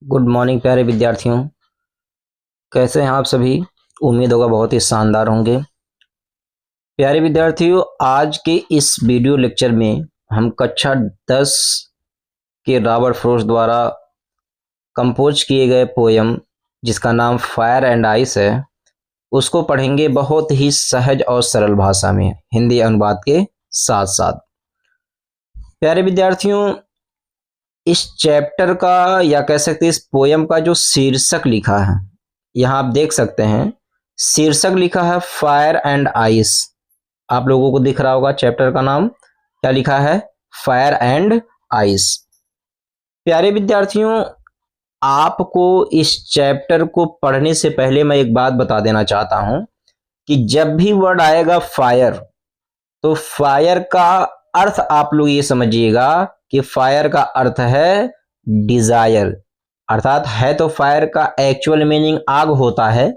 Good morning प्यारे विद्यार्थियों। कैसे हैं आप सभी? उम्मीद होगा बहुत ही शानदार होंगे। प्यारे विद्यार्थियों, आज के इस वीडियो लेक्चर में हम कक्षा 10 के रॉबर्ट फ्रॉस्ट द्वारा कंपोज किए गए पोयम जिसका नाम फायर एंड आइस है उसको पढ़ेंगे बहुत ही सहज और सरल भाषा में, हिंदी अनुवाद के साथ साथ। प्यारे विद्यार्थियों, इस चैप्टर का या कह सकते हैं इस पोयम का जो शीर्षक लिखा है, यहाँ आप देख सकते हैं शीर्षक लिखा है फायर एंड आइस। आप लोगों को दिख रहा होगा चैप्टर का नाम क्या लिखा है, फायर एंड आइस। प्यारे विद्यार्थियों, आपको इस चैप्टर को पढ़ने से पहले मैं एक बात बता देना चाहता हूं कि जब भी वर्ड आएगा फायर, तो फायर का अर्थ आप लोग ये समझिएगा कि फायर का अर्थ है डिजायर। अर्थात है तो फायर का एक्चुअल मीनिंग आग होता है,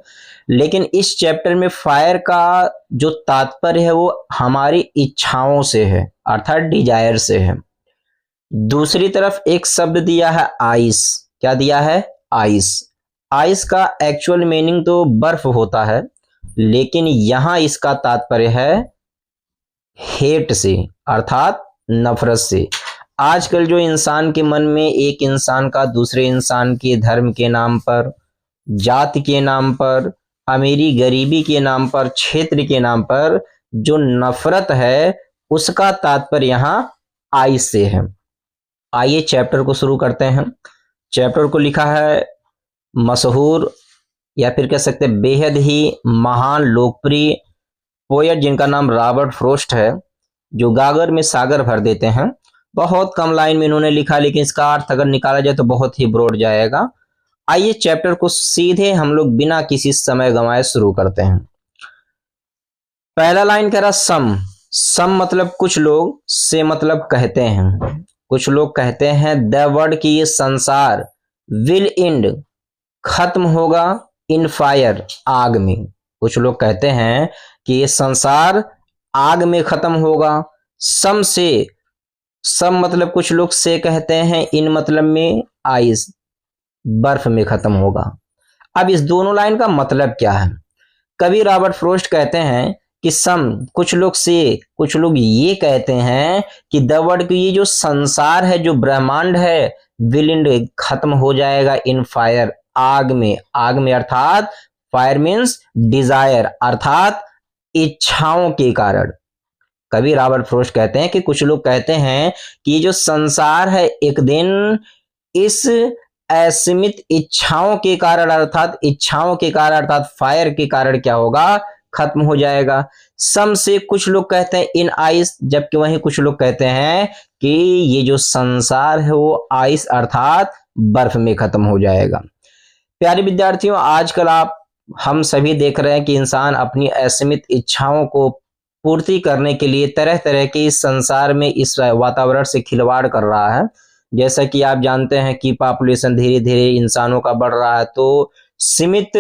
लेकिन इस चैप्टर में फायर का जो तात्पर्य है वो हमारी इच्छाओं से है, अर्थात डिजायर से है। दूसरी तरफ एक शब्द दिया है आइस। क्या दिया है? आइस। आइस का एक्चुअल मीनिंग तो बर्फ होता है, लेकिन यहां इसका तात्पर्य है हेट से, अर्थात नफरत से। आजकल जो इंसान के मन में एक इंसान का दूसरे इंसान के धर्म के नाम पर, जाति के नाम पर, अमीरी गरीबी के नाम पर, क्षेत्र के नाम पर जो नफरत है उसका तात्पर्य यहाँ आइस से है। आइए चैप्टर को शुरू करते हैं। चैप्टर को लिखा है मशहूर या फिर कह सकते हैं बेहद ही महान लोकप्रिय पोएट जिनका नाम रॉबर्ट फ्रॉस्ट है, जो गागर में सागर भर देते हैं। बहुत कम लाइन में इन्होंने लिखा, लेकिन इसका अर्थ अगर निकाला जाए तो बहुत ही ब्रॉड जाएगा। आइए चैप्टर को सीधे हम लोग बिना किसी समय गंवाए शुरू करते हैं। पहला लाइन कह रहा सम। सम मतलब कुछ लोग, से मतलब कहते हैं। कुछ लोग कहते हैं द वर्ड की ये संसार विल एंड खत्म होगा इन फायर, आग में। कुछ लोग कहते हैं कि ये संसार आग में खत्म होगा। सम से, सम मतलब कुछ लोग, से कहते हैं इन मतलब में आइस, बर्फ में खत्म होगा। अब इस दोनों लाइन का मतलब क्या है? कवि रॉबर्ट फ्रॉस्ट कहते हैं कि सम कुछ लोग, से कुछ लोग ये कहते हैं कि द वर्ड की ये जो संसार है, जो ब्रह्मांड है, विल एंड खत्म हो जाएगा इन फायर, आग में। आग में अर्थात फायर मीन्स डिजायर, अर्थात इच्छाओं के कारण। कवि रॉबर्ट फ्रॉस्ट कहते हैं कि कुछ लोग कहते हैं कि ये जो संसार है एक दिन इस असीमित इच्छाओं के कारण, अर्थात इच्छाओं के कारण, अर्थात फायर के कारण क्या होगा, खत्म हो जाएगा। सम से कुछ लोग कहते हैं इन आइस, जबकि वहीं कुछ लोग कहते हैं कि ये जो संसार है वो आइस अर्थात बर्फ में खत्म हो जाएगा। प्यारे विद्यार्थियों, आजकल हम सभी देख रहे हैं कि इंसान अपनी असीमित इच्छाओं को पूर्ति करने के लिए तरह तरह के इस संसार में, इस वातावरण से खिलवाड़ कर रहा है। जैसा कि आप जानते हैं कि पॉपुलेशन धीरे धीरे इंसानों का बढ़ रहा है, तो सीमित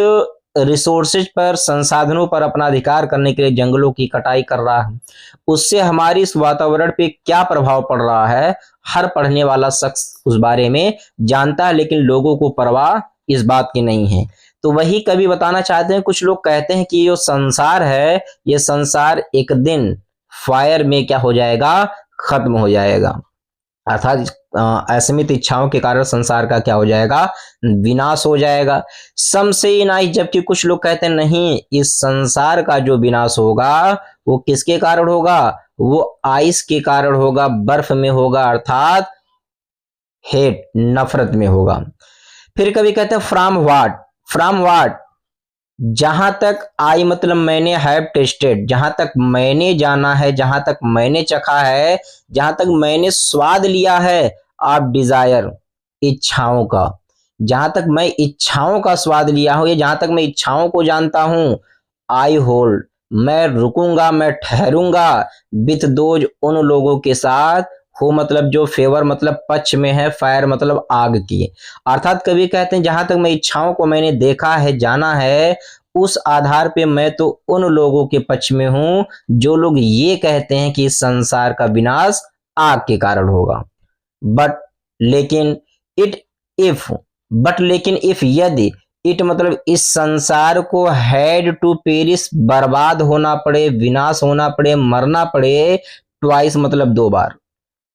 रिसोर्सेज पर, संसाधनों पर अपना अधिकार करने के लिए जंगलों की कटाई कर रहा है। उससे हमारी इस वातावरण पे क्या प्रभाव पड़ रहा है, हर पढ़ने वाला शख्स उस बारे में जानता है, लेकिन लोगों को परवाह इस बात की नहीं है। तो वही कवि बताना चाहते हैं, कुछ लोग कहते हैं कि ये जो संसार है, ये संसार एक दिन फायर में क्या हो जाएगा, खत्म हो जाएगा। अर्थात असीमित इच्छाओं के कारण संसार का क्या हो जाएगा, विनाश हो जाएगा। सम से इन आइस, जबकि कुछ लोग कहते हैं नहीं, इस संसार का जो विनाश होगा वो किसके कारण होगा, वो आइस के कारण होगा, बर्फ में होगा, अर्थात हेट, नफरत में होगा। फिर कभी कहते हैं फ्रॉम व्हाट। फ्रॉम व्हाट, जहां तक आई मतलब मैंने, हैव टेस्टेड, जहां तक मैंने जाना है, जहां तक मैंने चखा है, जहां तक मैंने स्वाद लिया है, आप डिजायर, इच्छाओं का। जहां तक मैं इच्छाओं का स्वाद लिया हूं, या जहां तक मैं इच्छाओं को जानता हूं, आई होल्ड, मैं रुकूंगा, मैं ठहरूंगा, विथ दोज, उन लोगों के साथ, हो मतलब जो फेवर मतलब पक्ष में है, फायर मतलब आग की। अर्थात कवि कहते हैं जहां तक मैं इच्छाओं को मैंने देखा है, जाना है, उस आधार पे मैं तो उन लोगों के पक्ष में हूं जो लोग ये कहते हैं कि इस संसार का विनाश आग के कारण होगा। बट, लेकिन, इट इफ, बट लेकिन इफ यदि इट मतलब इस संसार को हैड टू पेरिस बर्बाद होना पड़े, विनाश होना पड़े, मरना पड़े, ट्वाइस मतलब 2 बार।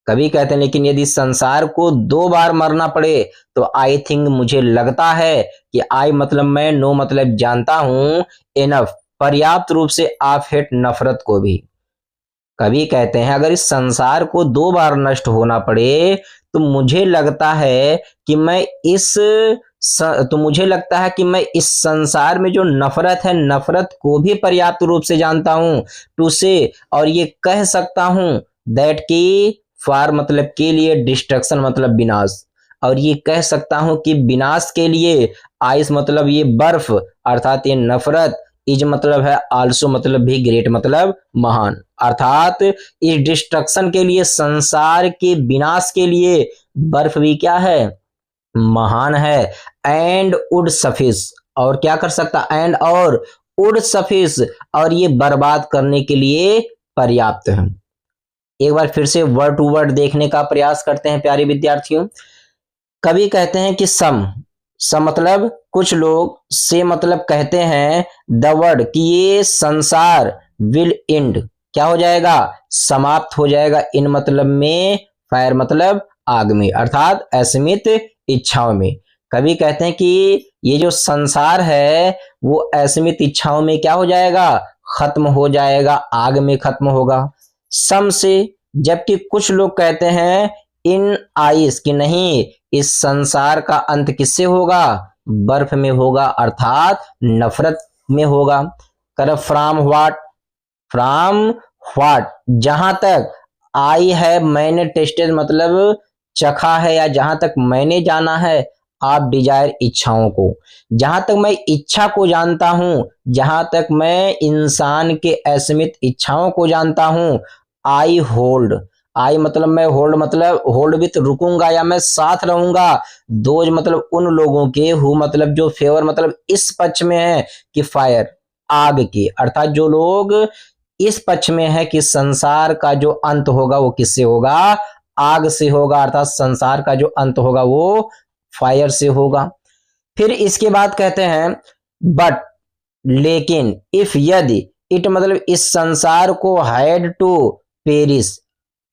कभी कहते हैं लेकिन यदि संसार को 2 बार मरना पड़े तो आई थिंक मुझे लगता है कि आई मतलब मैं, नो मतलब जानता हूं, इनफ पर्याप्त रूप से, आप हेट नफरत को भी। कभी कहते हैं अगर इस संसार को 2 बार नष्ट होना पड़े तो मुझे लगता है कि मैं इस संसार में जो नफरत है, नफरत को भी पर्याप्त रूप से जानता हूं, टू से, और ये कह सकता हूं दैट की फॉर मतलब के लिए, डिस्ट्रक्शन मतलब विनाश, और ये कह सकता हूं कि विनाश के लिए, आइस मतलब ये बर्फ, अर्थात ये नफरत, इज मतलब है आल्सो मतलब भी ग्रेट मतलब महान, अर्थात इस डिस्ट्रक्शन के लिए, संसार के विनाश के लिए बर्फ भी क्या है, महान है। एंड वुड सफिस, और क्या कर सकता, एंड और वुड सफिस, और ये बर्बाद करने के लिए पर्याप्त है। एक बार फिर से वर्ड टू वर्ड देखने का प्रयास करते हैं प्यारे विद्यार्थियों। कभी कहते हैं कि सम मतलब कुछ लोग, से मतलब कहते हैं द वर्ड कि ये संसार, विल एंड क्या हो जाएगा, समाप्त हो जाएगा, इन मतलब में, फायर मतलब आग में, अर्थात असीमित इच्छाओं में। कभी कहते हैं कि ये जो संसार है वो असीमित इच्छाओं में क्या हो जाएगा, खत्म हो जाएगा, आग में खत्म होगा। सम से, जबकि कुछ लोग कहते हैं इन आइस कि नहीं, इस संसार का अंत किससे होगा, बर्फ में होगा, अर्थात नफरत में होगा। कर फ्रॉम व्हाट, जहां तक आई है मैंने टेस्टेड मतलब चखा है, या जहां तक मैंने जाना है, आप डिजायर इच्छाओं को, जहां तक मैं इच्छा को जानता हूं, जहां तक मैं इंसान के असीमित इच्छाओं को जानता हूं, आई होल्ड, आई मतलब मैं, होल्ड मतलब होल्ड विथ रुकूंगा या मैं साथ रहूंगा, दोज मतलब उन लोगों के, हु मतलब जो, फेवर मतलब इस पक्ष में है कि फायर आग के, अर्थात जो लोग इस पक्ष में है कि संसार का जो अंत होगा वो किससे होगा, आग से होगा, अर्थात संसार का जो अंत होगा वो फायर से होगा। फिर इसके बाद कहते हैं बट लेकिन, इफ यदि, इट मतलब इस संसार को हैड टू पेरिस,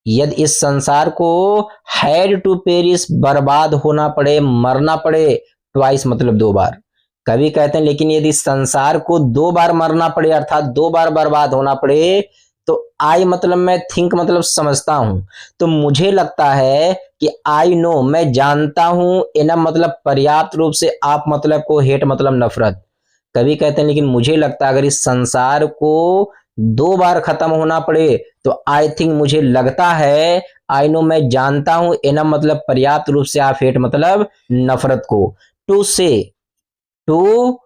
यदि इस संसार को हैड टू पेरिस बर्बाद होना पड़े, मरना पड़े, ट्वाइस मतलब 2 बार। कभी कहते हैं लेकिन यदि संसार को 2 बार मरना पड़े, अर्थात 2 बार बर्बाद होना पड़े, तो आई मतलब मैं, थिंक मतलब समझता हूं, तो मुझे लगता है कि आई नो मैं जानता हूं, इनफ मतलब पर्याप्त रूप से, आप मतलब को, हेट मतलब नफरत। कभी कहते हैं लेकिन मुझे लगता है अगर इस संसार को 2 बार खत्म होना पड़े तो आई थिंक मुझे लगता है, आई नो मैं जानता हूं, इनफ मतलब पर्याप्त रूप से, आप हेट मतलब नफरत को। टू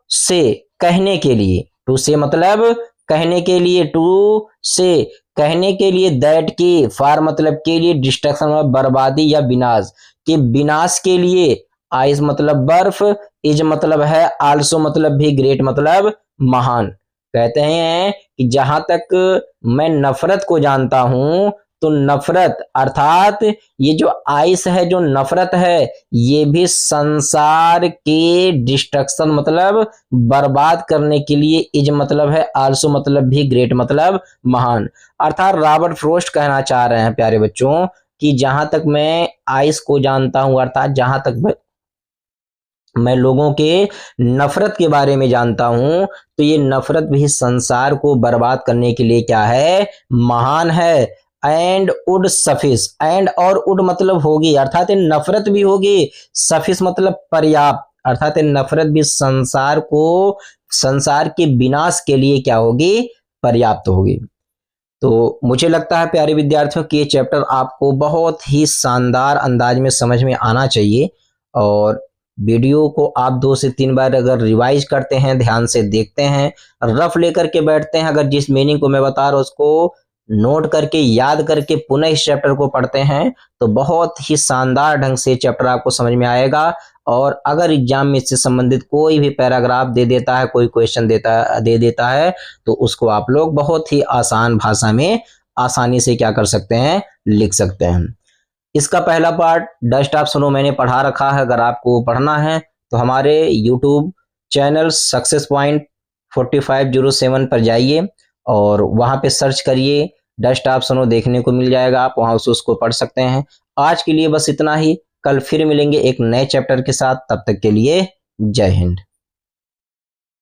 से कहने के लिए, टू से मतलब कहने के लिए, टू से कहने के लिए, दैट की फार मतलब के लिए, डिस्ट्रक्शन मतलब बर्बादी या विनाश, के विनाश के लिए, आइस मतलब बर्फ, इज मतलब है आल्सो मतलब भी ग्रेट मतलब महान। कहते हैं कि जहां तक मैं नफरत को जानता हूं, तो नफरत अर्थात ये जो आइस है, जो नफरत है, ये भी संसार के डिस्ट्रक्शन मतलब बर्बाद करने के लिए, इज मतलब है आल्सो मतलब भी ग्रेट मतलब महान, अर्थात रॉबर्ट फ्रोस्ट कहना चाह रहे हैं प्यारे बच्चों कि जहां तक मैं आइस को जानता हूं, अर्थात जहां तक मैं लोगों के नफरत के बारे में जानता हूं, तो ये नफरत भी संसार को बर्बाद करने के लिए क्या है, महान है। एंड उड सफिस, एंड और उड मतलब होगी, अर्थात नफरत भी होगी, सफिस मतलब पर्याप्त, अर्थात नफरत भी संसार को, संसार के विनाश के लिए क्या होगी, पर्याप्त होगी। तो मुझे लगता है प्यारे विद्यार्थियों कि ये चैप्टर आपको बहुत ही शानदार अंदाज में समझ में आना चाहिए, और वीडियो को आप 2 से 3 बार अगर रिवाइज करते हैं, ध्यान से देखते हैं, रफ लेकर के बैठते हैं, अगर जिस मीनिंग को मैं बता रहा हूं उसको नोट करके, याद करके पुनः इस चैप्टर को पढ़ते हैं, तो बहुत ही शानदार ढंग से चैप्टर आपको समझ में आएगा। और अगर एग्जाम में इससे संबंधित कोई भी पैराग्राफ दे देता है, कोई क्वेश्चन दे देता है, तो उसको आप लोग बहुत ही आसान भाषा में आसानी से क्या कर सकते हैं, लिख सकते हैं। इसका पहला पार्ट डस्ट ऑफ स्नो मैंने पढ़ा रखा है, अगर आपको पढ़ना है तो हमारे यूट्यूब चैनल सक्सेस पॉइंट 4507 पर जाइए और वहाँ पे सर्च करिए, डस्ट ऑफ स्नो देखने को मिल जाएगा, आप वहाँ से उसको पढ़ सकते हैं। आज के लिए बस इतना ही, कल फिर मिलेंगे एक नए चैप्टर के साथ, तब तक के लिए जय हिंद।